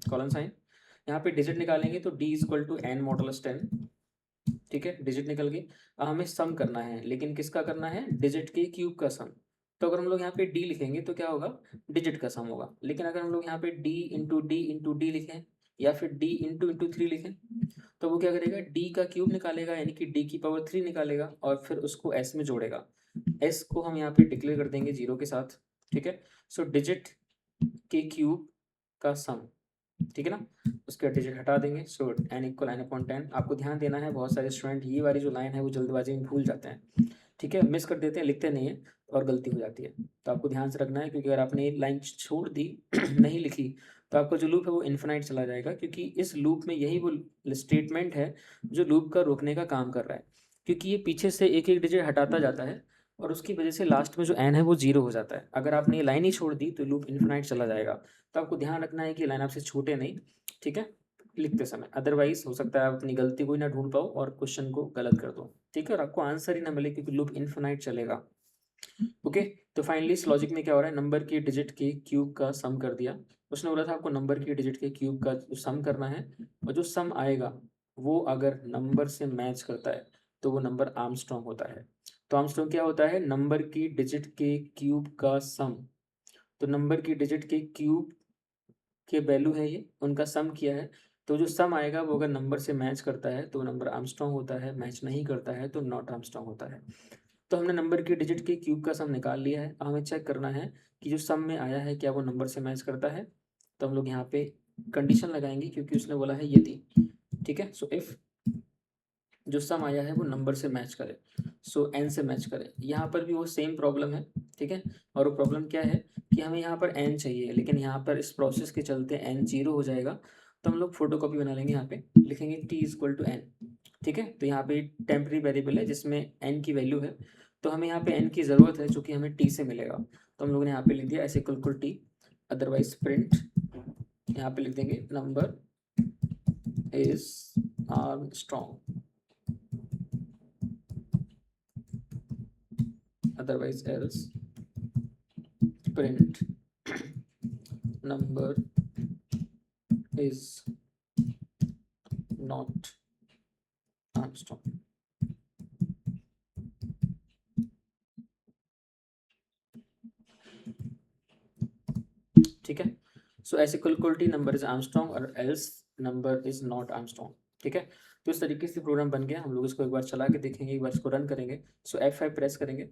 कॉलन साइन, यहाँ पे डिजिट निकालेंगे तो d = n mod10। ठीक है, डिजिट निकल गई। अब हमें सम करना है, लेकिन किसका करना है, डिजिट के क्यूब का सम। तो अगर हम लोग यहाँ पे d लिखेंगे तो क्या होगा, डिजिट का सम होगा। लेकिन अगर हम लोग यहाँ पे d लिखें या फिर d × 3 लिखें, तो वो क्या करेगा, d का क्यूब निकालेगा, यानी कि d की पावर 3 निकालेगा और फिर उसको s में जोड़ेगा। s को हम यहाँ पे डिक्लेयर कर देंगे 0 के साथ। ठीक है, सो डिजिट के क्यूब का सम, ठीक है ना, उसके डिजिट हटा देंगे। सो n = n/10। आपको ध्यान देना है, बहुत सारे स्टूडेंट ये वाली जो लाइन है वो जल्दबाजी में भूल जाते हैं। ठीक है, मिस कर देते हैं, लिखते नहीं है। और गलती हो जाती है। तो आपको ध्यान से रखना है, क्योंकि अगर आपने ये लाइन छोड़ दी नहीं लिखी, तो आपका जो लूप है वो इन्फिनाइट चला जाएगा, क्योंकि इस लूप में यही वो स्टेटमेंट है जो लूप का रोकने का काम कर रहा है, क्योंकि ये पीछे से एक एक डिजिट हटाता जाता है और उसकी वजह से लास्ट में जो एन है वो जीरो हो जाता है। अगर आपने ये लाइन ही छोड़ दी तो लूप इन्फिनाइट चला जाएगा। तो आपको ध्यान रखना है कि लाइन आपसे छूटे नहीं, ठीक है, लिखते समय। अदरवाइज हो सकता है आप अपनी गलती को ही ना ढूंढ पाओ और क्वेश्चन को गलत कर दो, ठीक है, और आपको आंसर ही ना मिले, क्योंकि लूप इन्फिनाइट चलेगा। ओके, तो फाइनली इस लॉजिक में क्या हो रहा है, नंबर की डिजिट के क्यूब का सम कर दिया। उसने बोला था आपको नंबर की डिजिट के क्यूब का सम करना है, और जो सम आएगा वो अगर नंबर से मैच करता है तो वो नंबर आर्मस्ट्रॉन्ग होता है। तो आर्मस्ट्रॉन्ग क्या होता है, नंबर की डिजिट के क्यूब का सम। तो नंबर की डिजिट के क्यूब के वैल्यू है ये, उनका सम किया है, तो जो सम आएगा वो अगर नंबर से मैच करता है तो नंबर आर्मस्ट्रॉन्ग होता है, मैच नहीं करता है तो नॉट आर्मस्ट्रॉन्ग होता है। तो हमने नंबर की डिजिट के क्यूब का सम निकाल लिया है। अब हमें चेक करना है कि जो सम में आया है क्या वो नंबर से मैच करता है। तो हम लोग यहाँ पे कंडीशन लगाएंगे, क्योंकि उसने बोला है यदि, ठीक है, सो इफ जो सम आया है वो नंबर से मैच करे, सो एन से मैच करे। यहाँ पर भी वो सेम प्रॉब्लम है, ठीक है, और वो प्रॉब्लम क्या है कि हमें यहाँ पर एन चाहिए, लेकिन यहाँ पर इस प्रोसेस के चलते एन जीरो हो जाएगा। तो हम लोग फोटो कॉपी बना लेंगे, यहाँ पे लिखेंगे टी इक्वल टू एन, ठीक है। तो यहाँ पे टेम्पररी वेरिएबल है जिसमें एन की वैल्यू है, तो हमें यहाँ पे एन की ज़रूरत है जो कि हमें टी से मिलेगा। तो हम लोगों ने यहाँ पे लिख दिया S equal T, otherwise print, यहाँ पे लिख देंगे number is Armstrong, otherwise else print number is not Armstrong। ठीक है, so S equal T number is Armstrong और else number is not Armstrong, ठीक है। तो इस तरीके से प्रोग्राम बन गया। हम लोग इसको एक बार चला के देखेंगे, एक बार इसको रन करेंगे। सो F5 प्रेस करेंगे,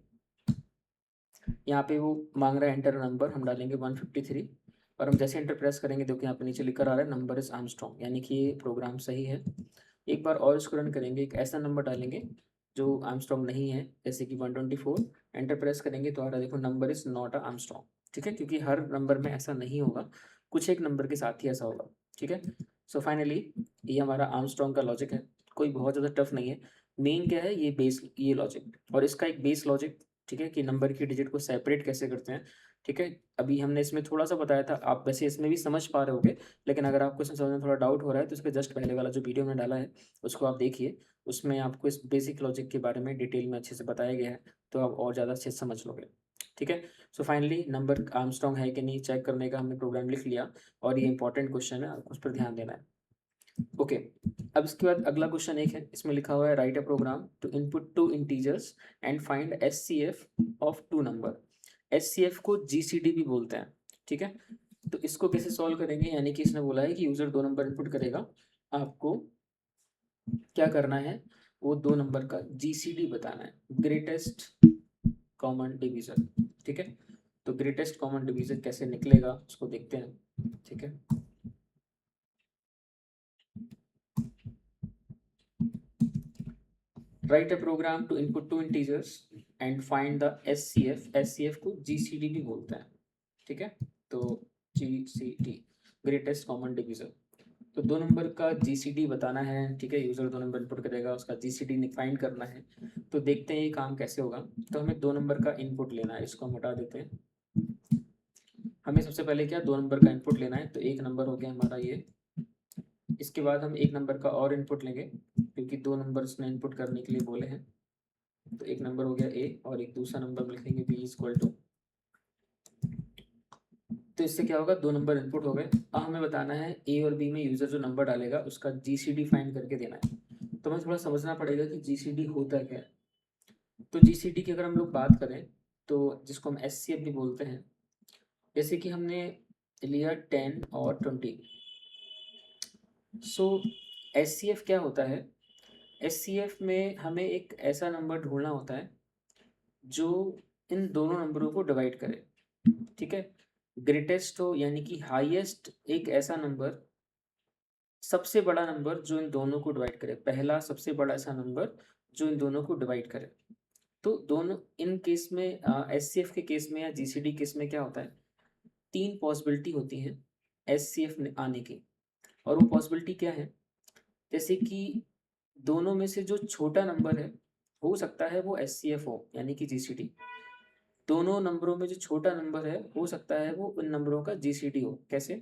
यहाँ पे वो मांग रहा है एंटर नंबर, हम डालेंगे 153, और हम जैसे एंटर प्रेस करेंगे देखो यहाँ पे नीचे लिख कर आ रहा है नंबर इज आर्मस्ट्रॉन्ग, यानी कि ये प्रोग्राम सही है। एक बार और इसको रन करेंगे, एक ऐसा नंबर डालेंगे जो आर्मस्ट्रॉन्ग नहीं है, जैसे कि 124, एंटर प्रेस करेंगे तो आ रहा है देखो नंबर इज नॉट आर्मस्ट्रॉन्ग, ठीक है, क्योंकि हर नंबर में ऐसा नहीं होगा, कुछ एक नंबर के साथ ही ऐसा होगा, ठीक है। सो फाइनली ये हमारा आर्मस्ट्रॉन्ग का लॉजिक है, कोई बहुत ज़्यादा टफ नहीं है। मेन क्या है, ये बेस, ये लॉजिक और इसका एक बेस लॉजिक, ठीक है, कि नंबर की डिजिट को सेपरेट कैसे करते हैं, ठीक है। अभी हमने इसमें थोड़ा सा बताया था, आप वैसे इसमें भी समझ पा रहे होगे, लेकिन अगर आपको इसमें समझने में थोड़ा डाउट हो रहा है तो इसके जस्ट पहले वाला जो वीडियो मैंने डाला है उसको आप देखिए, उसमें आपको इस बेसिक लॉजिक के बारे में डिटेल में अच्छे से बताया गया है, तो आप और ज़्यादा अच्छे से समझ लोगे, ठीक है। सो फाइनली नंबर आर्मस्ट्रॉन्ग है कि नहीं चेक करने का हमने प्रोग्राम लिख लिया, और ये इंपॉर्टेंट क्वेश्चन है, आपको उस पर ध्यान देना है। ओके, अब इसके बाद अगला क्वेश्चन एक है, इसमें लिखा हुआ है write a program to input two integers and find HCF of two number. HCF को जीसीडी भी बोलते हैं, ठीक है। तो इसको कैसे सॉल्व करेंगे, यानी कि इसने बोला है कि यूजर दो नंबर इनपुट करेगा, आपको क्या करना है, वो दो नंबर का जीसीडी बताना है, ग्रेटेस्ट कॉमन डिवीजर, ठीक है। तो ग्रेटेस्ट कॉमन डिवीजर कैसे निकलेगा उसको देखते हैं, ठीक है। Write a program to input two integers and find the HCF, HCF को जीसीडी भी बोलते हैं, ठीक है। तो जीसीडी, ग्रेटेस्ट कॉमन डिवीजर, तो दो नंबर का जीसीडी बताना है, ठीक है, यूजर दो नंबर इनपुट करेगा, उसका जीसीडी फाइंड करना है। तो देखते हैं ये काम कैसे होगा। तो हमें दो नंबर का इनपुट लेना है, इसको हम हटा देते हैं। हमें सबसे पहले क्या, दो नंबर का इनपुट लेना है, तो एक नंबर हो गया हमारा ये। इसके बाद हम एक नंबर का और इनपुट लेंगे, क्योंकि दो नंबर उसने इनपुट करने के लिए बोले हैं। तो एक नंबर हो गया ए, और एक दूसरा नंबर लिखेंगे बी इक्वल टू। तो इससे क्या होगा, दो नंबर इनपुट हो गए। अब हमें बताना है ए और बी में यूजर जो नंबर डालेगा उसका जीसीडी फाइंड करके देना है। तो हमें थोड़ा समझना पड़ेगा कि जीसीडी होता क्या है। तो जीसीडी की अगर हम लोग बात करें, तो जिसको हम एचसीएफ भी बोलते हैं, जैसे कि हमने लिया 10 और 20। सो एचसीएफ क्या होता है, एचसीएफ में हमें एक ऐसा नंबर ढूंढना होता है जो इन दोनों नंबरों को डिवाइड करे, ठीक है। ग्रेटेस्ट हो यानी कि हाईएस्ट, एक ऐसा नंबर, सबसे बड़ा नंबर जो इन दोनों को डिवाइड करे, पहला सबसे बड़ा ऐसा नंबर जो इन दोनों को डिवाइड करे, तो दोनों इन केस में एचसीएफ के केस में या जीसीडी केस में क्या होता है, 3 पॉसिबिलिटी होती हैं एचसीएफ आने की। और वो पॉसिबिलिटी क्या है, जैसे कि दोनों में से जो छोटा नंबर है हो सकता है वो एचसीएफ हो, यानी कि जीसीडी। दोनों नंबरों में जो छोटा नंबर है हो सकता है वो उन नंबरों का जीसीडी हो। कैसे?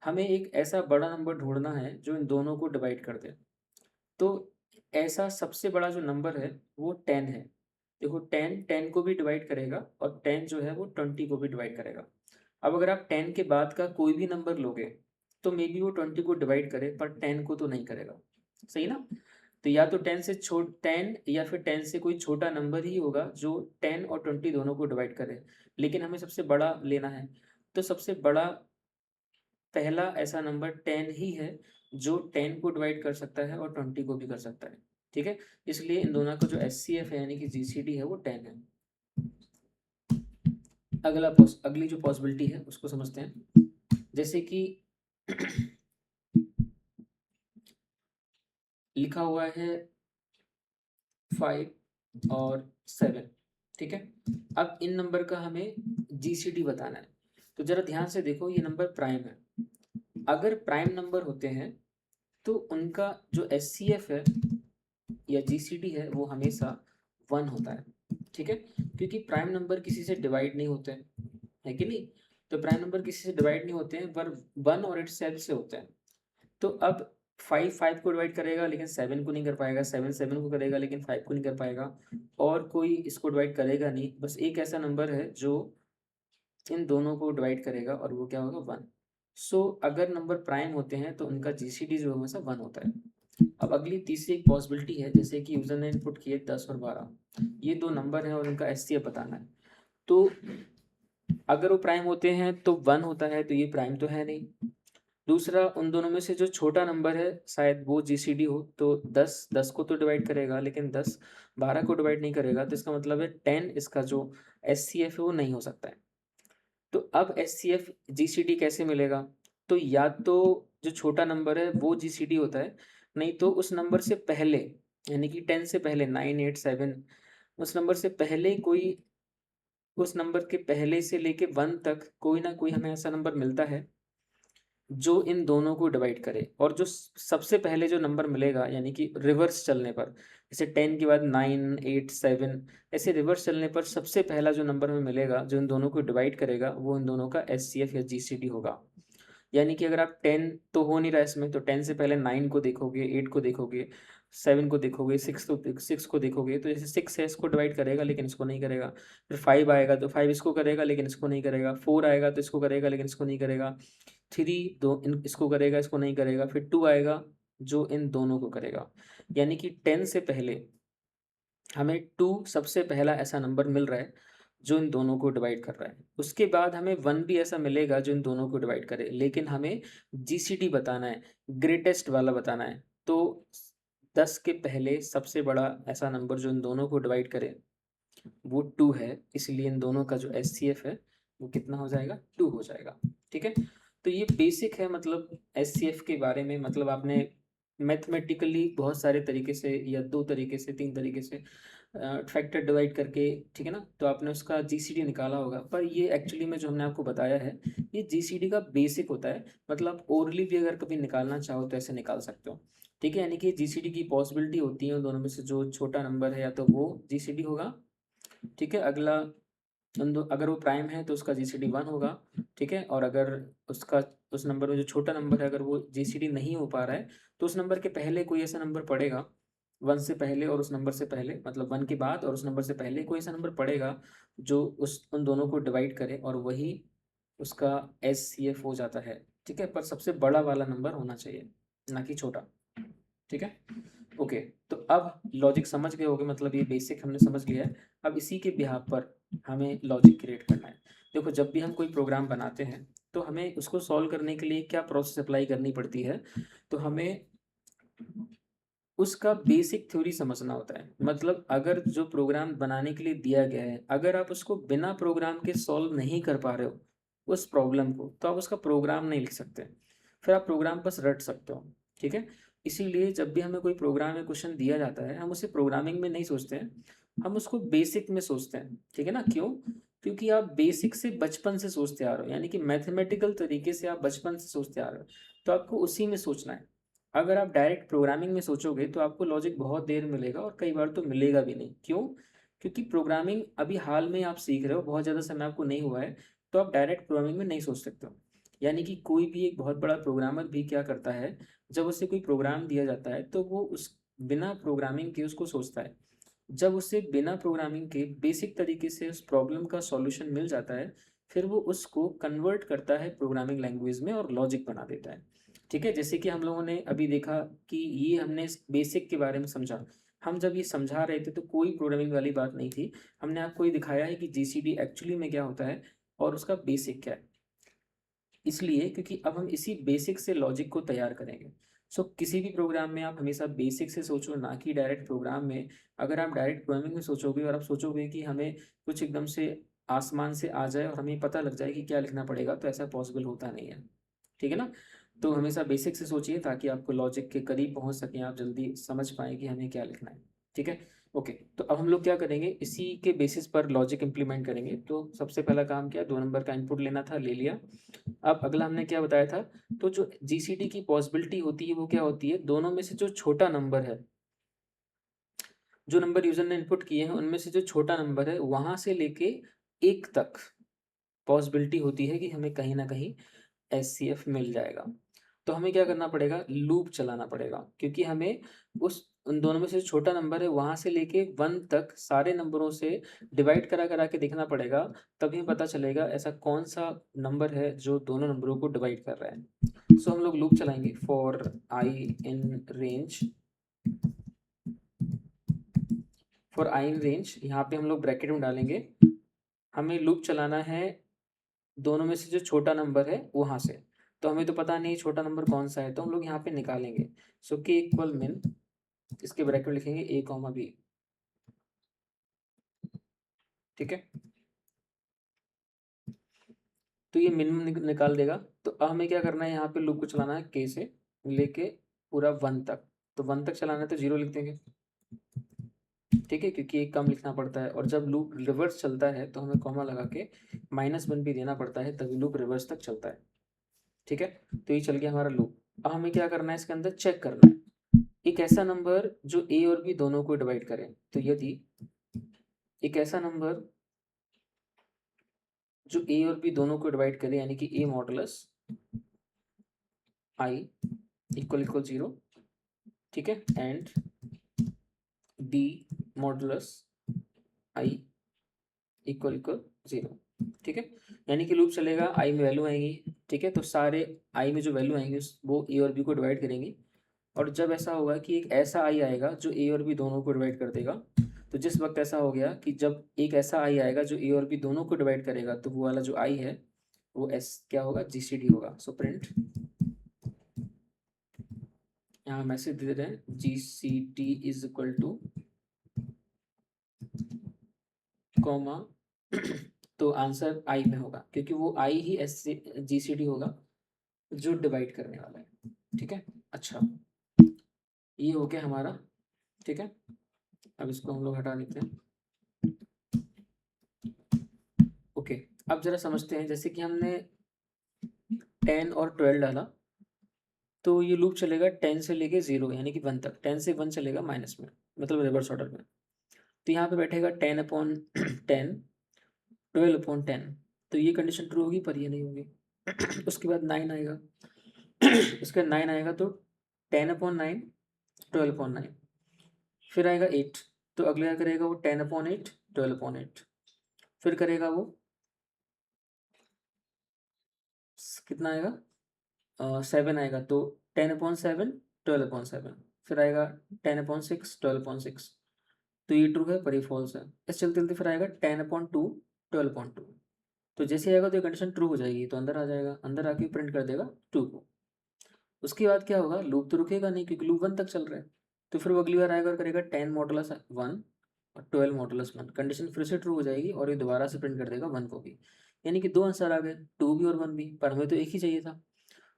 हमें एक ऐसा बड़ा नंबर ढूंढना है जो इन दोनों को डिवाइड कर दे। तो ऐसा सबसे बड़ा जो नंबर है वो 10 है। देखो 10 10 को भी डिवाइड करेगा और 10 जो है वो 20 को भी डिवाइड करेगा। अब अगर आप 10 के बाद का कोई भी नंबर लोगे तो मे बी वो 20 को डिवाइड करे पर 10 को तो नहीं करेगा। सही ना? तो या तो 10 या फिर 10 से कोई छोटा नंबर ही होगा जो 10 और 20 दोनों को डिवाइड करे, लेकिन हमें सबसे बड़ा लेना है। तो सबसे बड़ा पहला ऐसा नंबर 10 ही है जो 10 को डिवाइड कर सकता है और 20 को भी कर सकता है। ठीक है, इसलिए इन दोनों का जो एचसीएफ है यानी कि जीसीडी है वो 10 है। अगली जो पॉसिबिलिटी है उसको समझते हैं। जैसे कि लिखा हुआ है 5 और 7। ठीक है, अब इन नंबर का हमें जीसीडी बताना है। तो जरा ध्यान से देखो, ये नंबर प्राइम है। अगर प्राइम नंबर होते हैं तो उनका जो एचसीएफ है या जीसीडी है वो हमेशा 1 होता है। ठीक है, क्योंकि प्राइम नंबर किसी से डिवाइड नहीं होते हैं, है कि नहीं? तो प्राइम नंबर किसी से डिवाइड नहीं होते हैं पर 1 और इट्स सेल्फ से होते हैं। तो अब 5 को डिवाइड करेगा लेकिन 7 को नहीं कर पाएगा, 7 को करेगा लेकिन 5 को नहीं कर पाएगा, और कोई इसको डिवाइड करेगा नहीं। बस एक ऐसा नंबर है जो इन दोनों को डिवाइड करेगा और वो क्या होगा, 1। सो अगर नंबर प्राइम होते हैं तो उनका जीसीडी जो हमेशा 1 होता है। अब अगली तीसरी एक पॉसिबिलिटी है, जैसे कि यूजर ने इनपुट किए 10 और 12, ये दो नंबर हैं और उनका एचसीएफ बताना है। तो अगर वो प्राइम होते हैं तो 1 होता है, तो ये प्राइम तो है नहीं। दूसरा, उन दोनों में से जो छोटा नंबर है शायद वो जीसीडी हो, तो 10 को तो डिवाइड करेगा लेकिन 10 12 को डिवाइड नहीं करेगा, तो इसका मतलब है 10 इसका जो एचसीएफ है वो नहीं हो सकता है। तो अब एचसीएफ जीसीडी कैसे मिलेगा? तो या तो जो छोटा नंबर है वो जीसीडी होता है, नहीं तो उस नंबर से पहले यानी कि 10 से पहले 9 8 7, उस नंबर से पहले कोई, उस नंबर के पहले से लेके 1 तक कोई ना कोई हमें ऐसा नंबर मिलता है जो इन दोनों को डिवाइड करे। और जो सबसे पहले जो नंबर मिलेगा यानी कि रिवर्स चलने पर, जैसे 10 के बाद 9 8 7, ऐसे रिवर्स चलने पर सबसे पहला जो नंबर हमें मिलेगा जो इन दोनों को डिवाइड करेगा वो इन दोनों का एचसीएफ या जीसीडी होगा। यानी कि अगर आप 10 तो हो नहीं रहा इसमें, तो 10 से पहले 9 को देखोगे, 8 को देखोगे, 7 को देखोगे, 6 को देखोगे, तो जैसे 6 है इसको डिवाइड करेगा लेकिन इसको नहीं करेगा। फिर 5 आएगा तो 5 इसको करेगा लेकिन इसको नहीं करेगा। 4 आएगा तो इसको करेगा लेकिन इसको नहीं करेगा। 3 दो इसको करेगा, इसको नहीं करेगा। फिर 2 आएगा जो इन दोनों को करेगा। यानी कि 10 से पहले हमें 2 सबसे पहला ऐसा नंबर मिल रहा है जो इन दोनों को डिवाइड कर रहा है। उसके बाद हमें 1 भी ऐसा मिलेगा जो इन दोनों को डिवाइड करे, लेकिन हमें जीसीडी बताना है, ग्रेटेस्ट वाला बताना है। तो 10 के पहले सबसे बड़ा ऐसा नंबर जो इन दोनों को डिवाइड करे वो 2 है, इसलिए इन दोनों का जो एचसीएफ है वो कितना हो जाएगा, 2 हो जाएगा। ठीक है, तो ये बेसिक है मतलब एचसीएफ के बारे में। मतलब आपने मैथमेटिकली बहुत सारे तरीके से या 2 तरीके से 3 तरीके से फैक्टर डिवाइड करके, ठीक है ना, तो आपने उसका जीसीडी निकाला होगा। पर ये एक्चुअली में जो हमने आपको बताया है ये जीसीडी का बेसिक होता है। मतलब ओरली भी अगर कभी निकालना चाहो तो ऐसे निकाल सकते हो। ठीक है, यानी कि जीसीडी की पॉसिबिलिटी होती है उन दोनों में से जो छोटा नंबर है या तो वो जीसीडी होगा। ठीक है, अगला अगर वो प्राइम है तो उसका जीसीडी 1 होगा। ठीक है, और अगर उसका उस नंबर में जो छोटा नंबर है अगर वो जीसीडी नहीं हो पा रहा है तो उस नंबर के पहले कोई ऐसा नंबर पड़ेगा, 1 से पहले और उस नंबर से पहले, मतलब 1 के बाद और उस नंबर से पहले कोई ऐसा नंबर पड़ेगा जो उन दोनों को डिवाइड करे और वही उसका एचसीएफ हो जाता है। ठीक है, पर सबसे बड़ा वाला नंबर होना चाहिए, ना कि छोटा। ठीक है, ओके। तो अब लॉजिक समझ गए होगे, मतलब ये बेसिक हमने समझ लिया है। अब इसी के बिहाफ पर हमें लॉजिक क्रिएट करना है। देखो, जब भी हम कोई प्रोग्राम बनाते हैं तो हमें उसको सॉल्व करने के लिए क्या प्रोसेस अप्लाई करनी पड़ती है, तो हमें उसका बेसिक थ्योरी समझना होता है। मतलब अगर जो प्रोग्राम बनाने के लिए दिया गया है अगर आप उसको बिना प्रोग्राम के सॉल्व नहीं कर पा रहे हो उस प्रॉब्लम को, तो आप उसका प्रोग्राम नहीं लिख सकते, फिर आप प्रोग्राम बस रट सकते हो। ठीक है, इसीलिए जब भी हमें कोई प्रोग्राम या क्वेश्चन दिया जाता है हम उसे प्रोग्रामिंग में नहीं सोचते हैं, हम उसको बेसिक में सोचते हैं, ठीक है ना। क्यों? क्योंकि आप बेसिक से बचपन से सोचते आ रहे हो, यानी कि मैथमेटिकल तरीके से आप बचपन से सोचते आ रहे हो, तो आपको उसी में सोचना है। अगर आप डायरेक्ट प्रोग्रामिंग में सोचोगे तो आपको लॉजिक बहुत देर मिलेगा और कई बार तो मिलेगा भी नहीं। क्यों? क्योंकि प्रोग्रामिंग अभी हाल में आप सीख रहे हो, बहुत ज़्यादा समय आपको नहीं हुआ है, तो आप डायरेक्ट प्रोग्रामिंग में नहीं सोच सकते हो। यानी कि कोई भी एक बहुत बड़ा प्रोग्रामर भी क्या करता है, जब उसे कोई प्रोग्राम दिया जाता है तो वो उस बिना प्रोग्रामिंग के उसको सोचता है। जब उसे बिना प्रोग्रामिंग के बेसिक तरीके से उस प्रॉब्लम का सॉल्यूशन मिल जाता है, फिर वो उसको कन्वर्ट करता है प्रोग्रामिंग लैंग्वेज में और लॉजिक बना देता है। ठीक है, जैसे कि हम लोगों ने अभी देखा कि ये हमने बेसिक के बारे में समझा। हम जब ये समझा रहे थे तो कोई प्रोग्रामिंग वाली बात नहीं थी। हमने आपको ये दिखाया है कि जीसीडी एक्चुअली में क्या होता है और उसका बेसिक क्या है। इसलिए क्योंकि अब हम इसी बेसिक से लॉजिक को तैयार करेंगे। सो किसी भी प्रोग्राम में आप हमेशा बेसिक से सोचो, ना कि डायरेक्ट प्रोग्राम में। अगर आप डायरेक्ट प्रोग्रामिंग में सोचोगे और आप सोचोगे कि हमें कुछ एकदम से आसमान से आ जाए और हमें पता लग जाए कि क्या लिखना पड़ेगा, तो ऐसा पॉसिबल होता नहीं है। ठीक है ना। तो हमेशा बेसिक से सोचिए ताकि आपको लॉजिक के करीब पहुंच सकें, आप जल्दी समझ पाएँ कि हमें क्या लिखना है। ठीक है। ओके, तो अब हम लोग क्या करेंगे, इसी के बेसिस पर लॉजिक इंप्लीमेंट करेंगे। तो सबसे पहला काम क्या, 2 नंबर का इनपुट लेना था, ले लिया। अब अगला हमने क्या बताया था, तो जो जीसीडी की पॉसिबिलिटी होती है वो क्या होती है, दोनों में से जो छोटा नंबर है, जो नंबर यूजर ने इनपुट किए हैं उनमें से जो छोटा नंबर है वहां से लेके 1 तक पॉसिबिलिटी होती है कि हमें कहीं ना कहीं एचसीएफ मिल जाएगा। तो हमें क्या करना पड़ेगा, लूप चलाना पड़ेगा, क्योंकि हमें उस उन दोनों में से जो छोटा नंबर है वहां से लेके 1 तक सारे नंबरों से डिवाइड करा करा के देखना पड़ेगा। तभी पता चलेगा ऐसा कौन सा नंबर है जो दोनों नंबरों को डिवाइड कर रहा है। सो हम लोग लूप चलाएंगे, for I in range, for I in range, यहाँ पे हम लोग ब्रैकेट में डालेंगे। हमें लूप चलाना है दोनों में से जो छोटा नंबर है वहां से। तो हमें तो पता नहीं छोटा नंबर कौन सा है, तो हम लोग यहाँ पे निकालेंगे। सो के इक्वल मिन, इसके ब्रैकेट में लिखेंगे ए कॉमा बी। ठीक है, तो ये मिनिमम निकाल देगा। तो अब हमें क्या करना है, यहाँ पे लूप को चलाना है के से लेके पूरा 1 तक। तो 1 तक चलाना है तो 0 लिख देंगे। ठीक है, क्योंकि एक कम लिखना पड़ता है, और जब लूप रिवर्स चलता है तो हमें कॉमा लगा के -1 भी देना पड़ता है, तभी लूप रिवर्स तक चलता है। ठीक है, तो ये चल गया हमारा लूप। अब हमें क्या करना है, इसके अंदर चेक करना है एक ऐसा नंबर जो ए और बी दोनों को डिवाइड करे। तो यदि एक ऐसा नंबर जो ए और बी दोनों को डिवाइड करे, यानी कि a modulus i equal equal 0, ठीक है, and b modulus i equal equal 0। ठीक है, यानी कि लूप चलेगा, आई में वैल्यू आएंगी। ठीक है, तो सारे आई में जो वैल्यू आएंगी वो ए और बी को डिवाइड करेंगी। और जब ऐसा होगा कि एक ऐसा आई आएगा जो ए और बी दोनों को डिवाइड कर देगा, तो जिस वक्त ऐसा हो गया कि जब एक ऐसा आई आएगा जो ए और बी दोनों को डिवाइड करेगा, तो वो वाला जो आई है वो एस क्या होगा, जीसीडी होगा। सो प्रिंट, यहाँ मैसेज दे रहे हैं GCD is equal two comma तो आंसर आई में होगा, क्योंकि वो आई ही एस जीसीडी होगा जो डिवाइड करने वाला है। ठीक है, अच्छा, ये हो गया हमारा। ठीक है, अब इसको हम लोग हटा देते हैं। ओके, अब जरा समझते हैं, जैसे कि हमने 10 और 12 डाला, तो ये लूप चलेगा 10 से लेके 0 यानी कि 1 तक। 10 से 1 चलेगा माइनस में, मतलब रिवर्स ऑर्डर में। तो यहाँ पे बैठेगा 10/10, 12/10। तो ये कंडीशन ट्रू होगी, पर ये नहीं होगी। उसके बाद 9 आएगा, उसके बाद 9 आएगा तो 10/9, 12/9। फिर आएगा 8, तो अगले क्या करेगा वो 10/8, 12/8। फिर करेगा वो कितना आएगा, 7 आएगा, तो 10/7, 12/7। फिर आएगा 10/6, 12/6। तो ये ट्रू है, पर ये फॉल्स है। इस चलते चलते फिर आएगा 10/2, 12/2। तो जैसे आएगा तो ये कंडीशन ट्रू हो जाएगी, तो अंदर आ जाएगा, अंदर आके प्रिंट कर देगा 2 को। उसके बाद क्या होगा, लूप तो रुकेगा नहीं क्योंकि लूप 1 तक चल रहा है। तो फिर वो अगली बार आएगा और करेगा 10 मॉडुलस 1 और 12 मॉडुलस 1। कंडीशन फिर से ट्रू हो जाएगी और ये दोबारा से प्रिंट कर देगा 1 को भी। यानी कि 2 आंसर आ गए, 2 भी और 1 भी, पर हमें तो एक ही चाहिए था।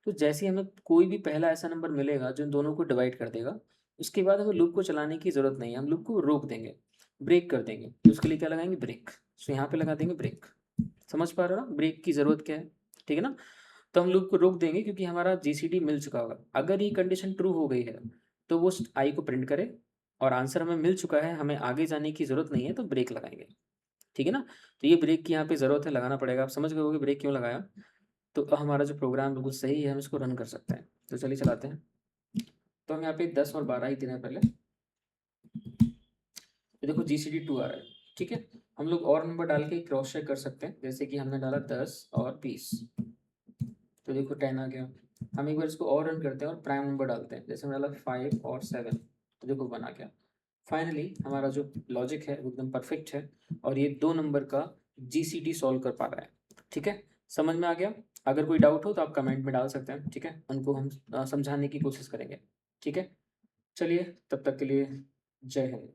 तो जैसे ही हमें कोई भी पहला ऐसा नंबर मिलेगा जो इन दोनों को डिवाइड कर देगा, उसके बाद हमें लूप को चलाने की ज़रूरत नहीं है, हम लूप को रोक देंगे। ब्रेक कर देंगे, तो उसके लिए क्या लगाएंगे, ब्रेक। सो यहाँ पे लगा देंगे ब्रेक। समझ पा रहे हो ना ब्रेक की ज़रूरत क्या है, ठीक है ना। तो हम लूप को रोक देंगे क्योंकि हमारा जीसीडी मिल चुका होगा। अगर ये कंडीशन ट्रू हो गई है तो वो आई को प्रिंट करे, और आंसर हमें मिल चुका है, हमें आगे जाने की ज़रूरत नहीं है, तो ब्रेक लगाएंगे, ठीक है ना। तो ये ब्रेक की यहाँ पे ज़रूरत है, लगाना पड़ेगा। आप समझ गए होगे ब्रेक क्यों लगाया। तो हमारा जो प्रोग्राम बिल्कुल सही है, हम इसको रन कर सकते हैं। तो चलिए चलाते हैं। तो हम यहाँ पे 10 और 12 ही देना है पहले। तो देखो GCD 2 आ रहा है, ठीक है। हम लोग और नंबर डाल के क्रॉस चेक कर सकते हैं, जैसे कि हमने डाला 10 और 20, तो देखो 10 आ गया। हम एक बार इसको और रन करते हैं और प्राइम नंबर डालते हैं, जैसे हमने डाला 5 और 7, तो देखो 1 आ गया। फाइनली हमारा जो लॉजिक है वो एकदम परफेक्ट है, और ये 2 नंबर का GCD सॉल्व कर पा रहा है, ठीक है। समझ में आ गया। अगर कोई डाउट हो तो आप कमेंट में डाल सकते हैं, ठीक है, उनको हम समझाने की कोशिश करेंगे, ठीक है। चलिए तब तक के लिए जय हिंद।